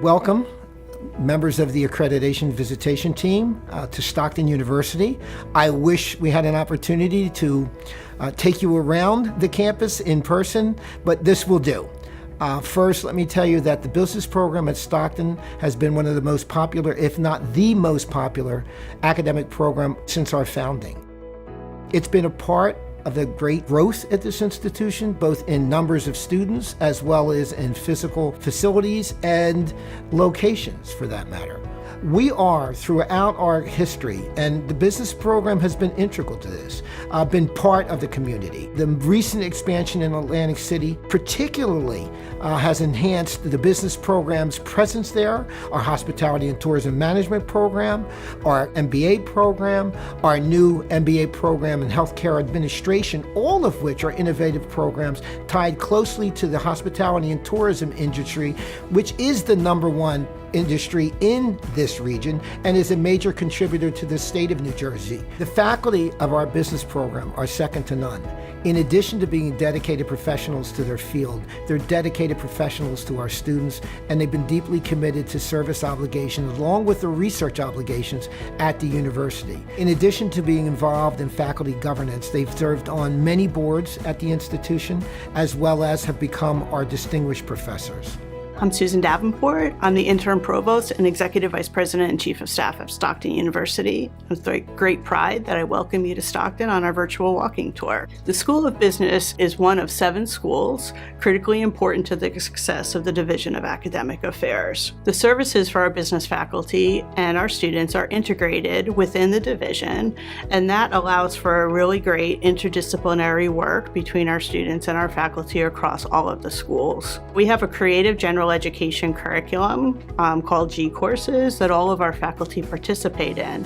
Welcome, members of the accreditation visitation team to Stockton University. I wish we had an opportunity to take you around the campus in person, but this will do. First, let me tell you that the business program at Stockton has been one of the most popular, if not the most popular, academic program since our founding. It's been a part of the great growth at this institution, both in numbers of students as well as in physical facilities and locations for that matter. We are, throughout our history, and the business program has been integral to this, been part of the community. The recent expansion in Atlantic City particularly has enhanced the business program's presence there, our hospitality and tourism management program, our MBA program, our new MBA program in healthcare administration, all of which are innovative programs tied closely to the hospitality and tourism industry, which is the #1 industry in this region and is a major contributor to the state of New Jersey. The faculty of our business program are second to none. In addition to being dedicated professionals to their field, they're dedicated professionals to our students, and they've been deeply committed to service obligations along with the research obligations at the university. In addition to being involved in faculty governance, they've served on many boards at the institution, as well as have become our distinguished professors. I'm Susan Davenport. I'm the interim provost and executive vice president and chief of staff at Stockton University. It's with great pride that I welcome you to Stockton on our virtual walking tour. The School of Business is one of 7 schools critically important to the success of the Division of Academic Affairs. The services for our business faculty and our students are integrated within the division, and that allows for a really great interdisciplinary work between our students and our faculty across all of the schools. We have a creative general education curriculum called G courses that all of our faculty participate in.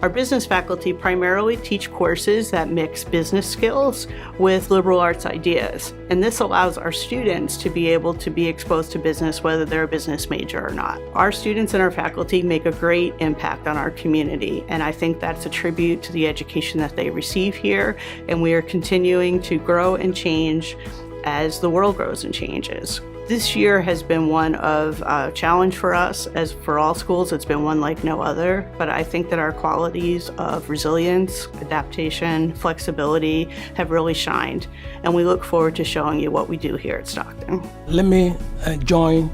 Our business faculty primarily teach courses that mix business skills with liberal arts ideas, and this allows our students to be able to be exposed to business whether they're a business major or not. Our students and our faculty make a great impact on our community, and I think that's a tribute to the education that they receive here, and we are continuing to grow and change as the world grows and changes. This year has been one of challenge for us, as for all schools. It's been one like no other, but I think that our qualities of resilience, adaptation, flexibility have really shined, and we look forward to showing you what we do here at Stockton. Let me join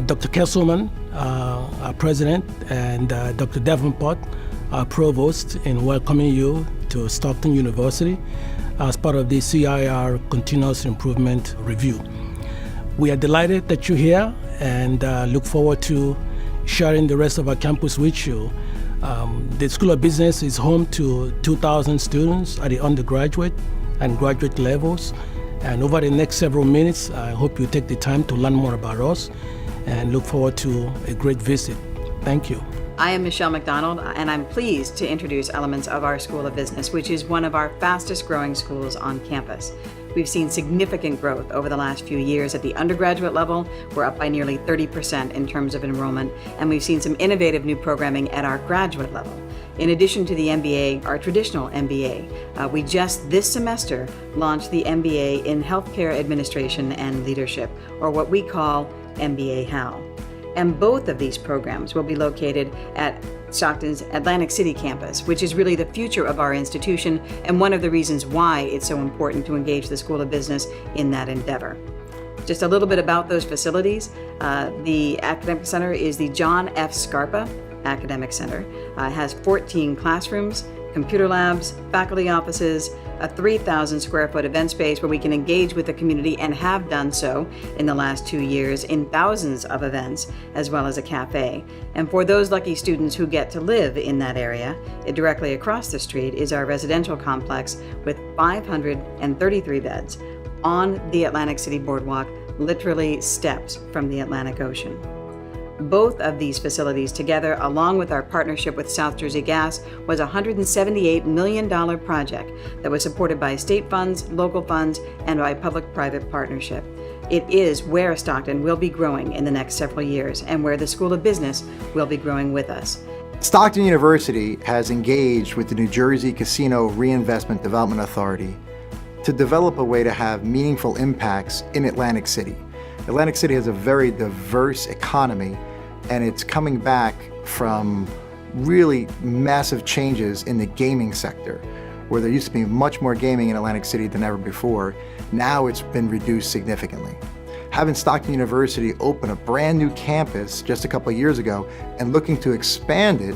Dr. Kesselman, our president, and Dr. Davenport, our provost, in welcoming you to Stockton University as part of the CIR Continuous Improvement Review. We are delighted that you're here and look forward to sharing the rest of our campus with you. The School of Business is home to 2,000 students at the undergraduate and graduate levels. And over the next several minutes, I hope you take the time to learn more about us and look forward to a great visit. Thank you. I am Michelle McDonald, and I'm pleased to introduce elements of our School of Business, which is one of our fastest growing schools on campus. We've seen significant growth over the last few years at the undergraduate level. We're up by nearly 30% in terms of enrollment, and we've seen some innovative new programming at our graduate level. In addition to the MBA, our traditional MBA, we just this semester launched the MBA in Healthcare Administration and Leadership, or what we call MBA HAL. And both of these programs will be located at Stockton's Atlantic City campus, which is really the future of our institution and one of the reasons why it's so important to engage the School of Business in that endeavor. Just a little bit about those facilities. The Academic Center is the John F. Scarpa Academic Center. It has 14 classrooms, computer labs, faculty offices, a 3,000 square foot event space where we can engage with the community and have done so in the last 2 years in thousands of events, as well as a cafe. And for those lucky students who get to live in that area, directly across the street is our residential complex with 533 beds on the Atlantic City Boardwalk, literally steps from the Atlantic Ocean. Both of these facilities together, along with our partnership with South Jersey Gas, was a $178 million project that was supported by state funds, local funds, and by public-private partnership. It is where Stockton will be growing in the next several years and where the School of Business will be growing with us. Stockton University has engaged with the New Jersey Casino Reinvestment Development Authority to develop a way to have meaningful impacts in Atlantic City. Atlantic City has a very diverse economy and it's coming back from really massive changes in the gaming sector, where there used to be much more gaming in Atlantic City than ever before. Now it's been reduced significantly. Having Stockton University open a brand new campus just a couple of years ago and looking to expand it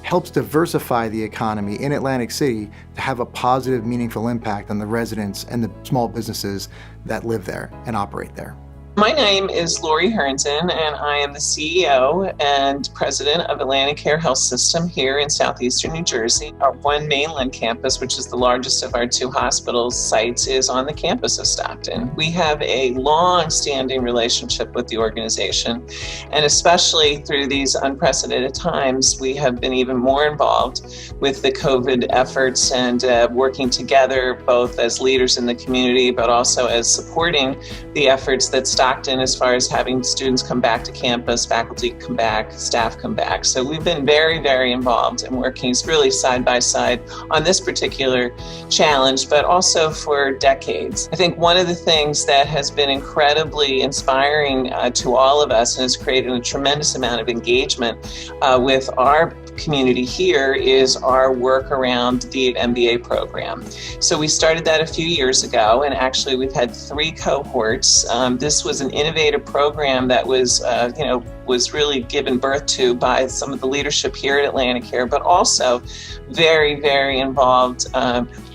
helps diversify the economy in Atlantic City to have a positive, meaningful impact on the residents and the small businesses that live there and operate there. My name is Lori Herndon, and I am the CEO and President of Atlantic Care Health System here in southeastern New Jersey. Our one mainland campus, which is the largest of our two hospital sites, is on the campus of Stockton. We have a long-standing relationship with the organization, and especially through these unprecedented times, we have been even more involved with the COVID efforts and working together both as leaders in the community, but also as supporting the efforts that Stockton, as far as having students come back to campus, faculty come back, staff come back. So we've been very, very involved in working really side by side on this particular challenge, but also for decades. I think one of the things that has been incredibly inspiring to all of us and has created a tremendous amount of engagement with our community here is our work around the MBA program. So we started that a few years ago, and actually we've had 3 cohorts. This was an innovative program that was really given birth to by some of the leadership here at Atlantic Care, but also very, very involved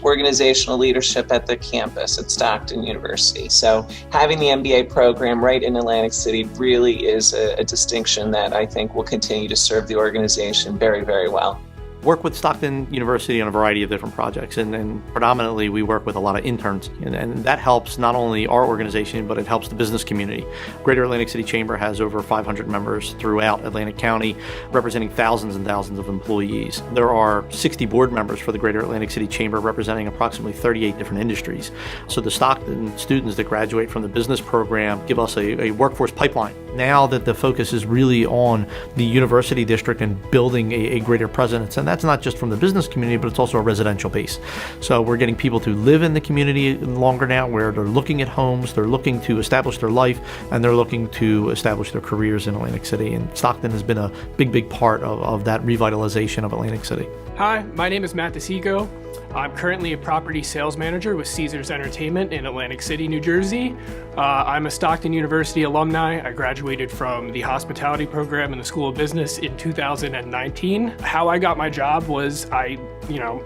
organizational leadership at the campus at Stockton University. So having the MBA program right in Atlantic City really is a distinction that I think will continue to serve the organization very, very well. Work with Stockton University on a variety of different projects, and predominantly we work with a lot of interns, and that helps not only our organization, but it helps the business community. Greater Atlantic City Chamber has over 500 members throughout Atlantic County, representing thousands and thousands of employees. There are 60 board members for the Greater Atlantic City Chamber, representing approximately 38 different industries. So the Stockton students that graduate from the business program give us a workforce pipeline. Now that the focus is really on the university district and building a greater presence, and that's not just from the business community, but it's also a residential base. So we're getting people to live in the community longer now, where they're looking at homes, they're looking to establish their life, and they're looking to establish their careers in Atlantic City. And Stockton has been a big part of that revitalization of Atlantic City. Hi, my name is Matt DeSico. I'm currently a property sales manager with Caesars Entertainment in Atlantic City, New Jersey. I'm a Stockton University alumni. I graduated from the hospitality program in the School of Business in 2019. How I got my job was I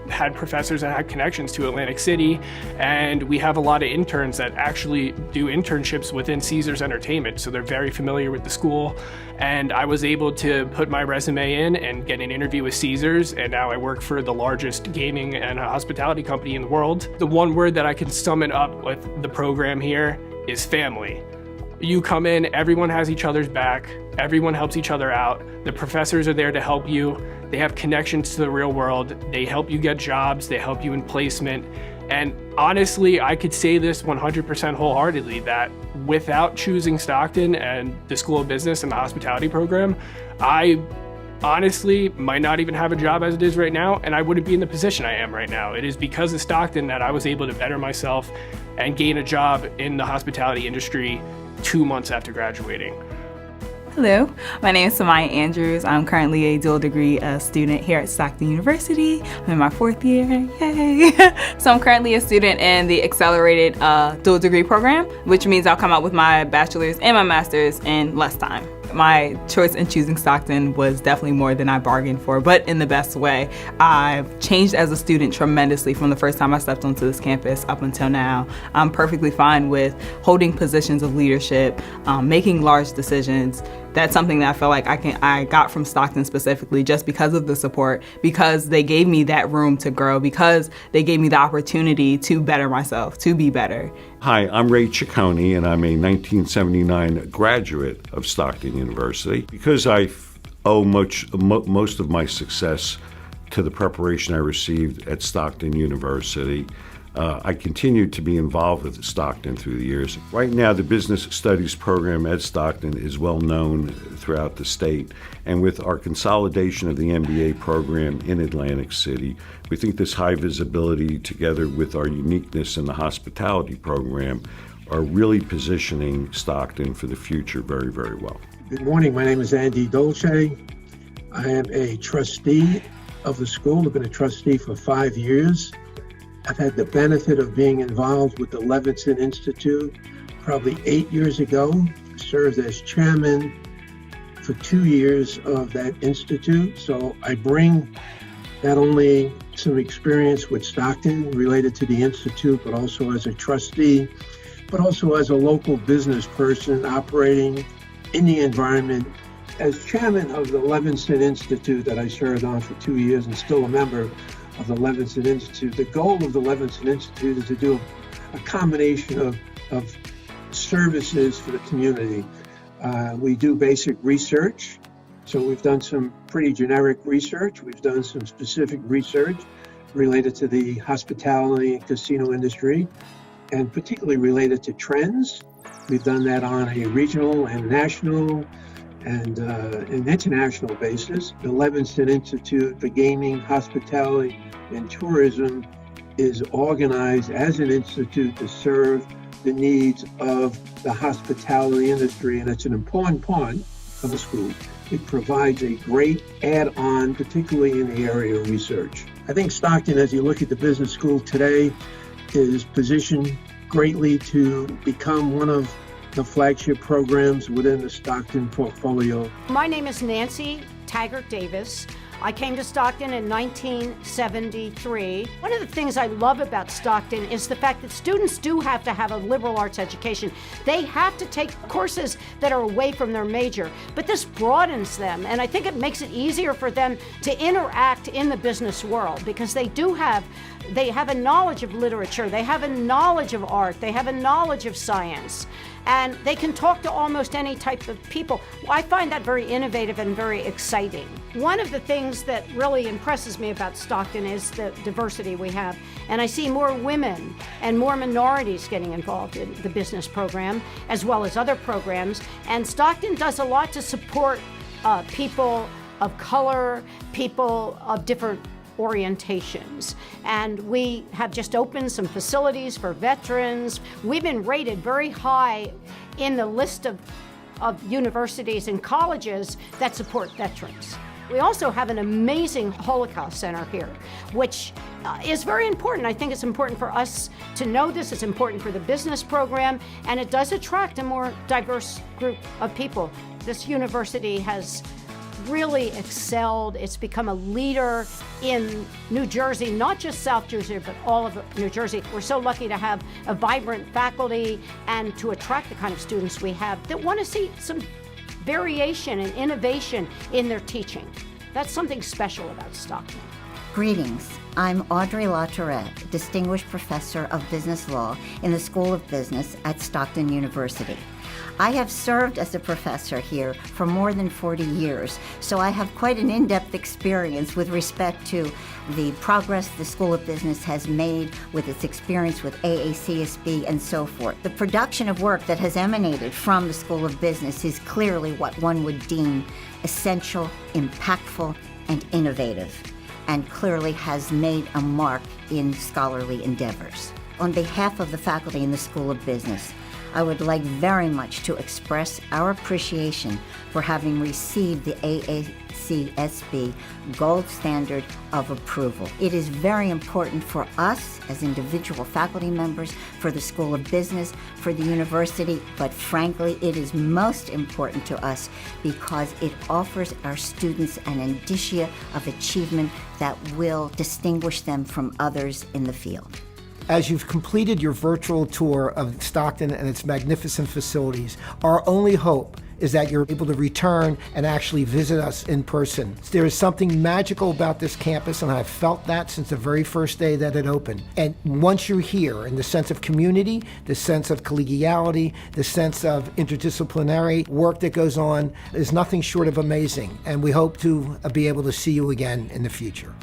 had professors that had connections to Atlantic City, and we have a lot of interns that actually do internships within Caesars Entertainment, so they're very familiar with the school. And I was able to put my resume in and get an interview with Caesars, and now I work for the largest gaming and hospitality company in the world. The one word that I can sum it up with the program here is family. You come in, everyone has each other's back, everyone helps each other out, the professors are there to help you, they have connections to the real world, they help you get jobs, they help you in placement. And honestly, I could say this 100% wholeheartedly, that without choosing Stockton and the School of Business and the hospitality program, I honestly might not even have a job as it is right now, and I wouldn't be in the position I am right now. It is because of Stockton that I was able to better myself and gain a job in the hospitality industry 2 months after graduating. Hello, my name is Samaya Andrews. I'm currently a dual degree student here at Stockton University. I'm in my 4th year, yay! So I'm currently a student in the accelerated dual degree program, which means I'll come out with my bachelor's and my master's in less time. My choice in choosing Stockton was definitely more than I bargained for, but in the best way. I've changed as a student tremendously from the first time I stepped onto this campus up until now. I'm perfectly fine with holding positions of leadership, making large decisions. That's something that I feel like I got from Stockton specifically just because of the support, because they gave me that room to grow, because they gave me the opportunity to better myself, to be better. Hi, I'm Ray Ciccone, and I'm a 1979 graduate of Stockton University. Because I owe most of my success to the preparation I received at Stockton University, I continued to be involved with Stockton through the years. Right now, the business studies program at Stockton is well known throughout the state, and with our consolidation of the MBA program in Atlantic City, we think this high visibility, together with our uniqueness in the hospitality program, are really positioning Stockton for the future very, very well. Good morning. My name is Andy Dolce. I am a trustee of the school. I've been a trustee for 5 years. I've had the benefit of being involved with the Levinson Institute probably 8 years ago. I served as chairman for 2 years of that institute. So I bring not only some experience with Stockton related to the institute, but also as a trustee, but also as a local business person operating in the environment. As chairman of the Levinson Institute that I served on for 2 years and still a member of the Levinson Institute, the goal of the Levinson Institute is to do a combination of services for the community. We do basic research. So we've done some pretty generic research. We've done some specific research related to the hospitality and casino industry, and particularly related to trends. We've done that on a regional and national and an international basis. The Levinson Institute for Gaming, Hospitality, and Tourism is organized as an institute to serve the needs of the hospitality industry, and it's an important part of the school. It provides a great add-on, particularly in the area of research. I think Stockton, as you look at the business school today, is positioned greatly to become one of the flagship programs within the Stockton portfolio. My name is Nancy Taggart Davis. I came to Stockton in 1973. One of the things I love about Stockton is the fact that students do have to have a liberal arts education. They have to take courses that are away from their major, but this broadens them, and I think it makes it easier for them to interact in the business world because they have a knowledge of literature, they have a knowledge of art, they have a knowledge of science, and they can talk to almost any type of people. I find that very innovative and very exciting. One of the things that really impresses me about Stockton is the diversity we have, and I see more women and more minorities getting involved in the business program as well as other programs, and Stockton does a lot to support people of color, people of different orientations, and we have just opened some facilities for veterans. We've been rated very high in the list of universities and colleges that support veterans. We also have an amazing Holocaust Center here, which is very important. I think it's important for us to know this. It's important for the business program, and it does attract a more diverse group of people. This university has really excelled. It's become a leader in New Jersey, not just South Jersey, but all of New Jersey. We're so lucky to have a vibrant faculty and to attract the kind of students we have that want to see some variation and innovation in their teaching. That's something special about Stockton. Greetings. I'm Audrey LaTourette, Distinguished Professor of Business Law in the School of Business at Stockton University. I have served as a professor here for more than 40 years, so I have quite an in-depth experience with respect to the progress the School of Business has made with its experience with AACSB and so forth. The production of work that has emanated from the School of Business is clearly what one would deem essential, impactful, and innovative, and clearly has made a mark in scholarly endeavors. On behalf of the faculty in the School of Business, I would like very much to express our appreciation for having received the AACSB Gold Standard of Approval. It is very important for us as individual faculty members, for the School of Business, for the university, but frankly, it is most important to us because it offers our students an indicia of achievement that will distinguish them from others in the field. As you've completed your virtual tour of Stockton and its magnificent facilities, our only hope is that you're able to return and actually visit us in person. There is something magical about this campus, and I've felt that since the very first day that it opened. And once you're here, and the sense of community, the sense of collegiality, the sense of interdisciplinary work that goes on is nothing short of amazing. And we hope to be able to see you again in the future.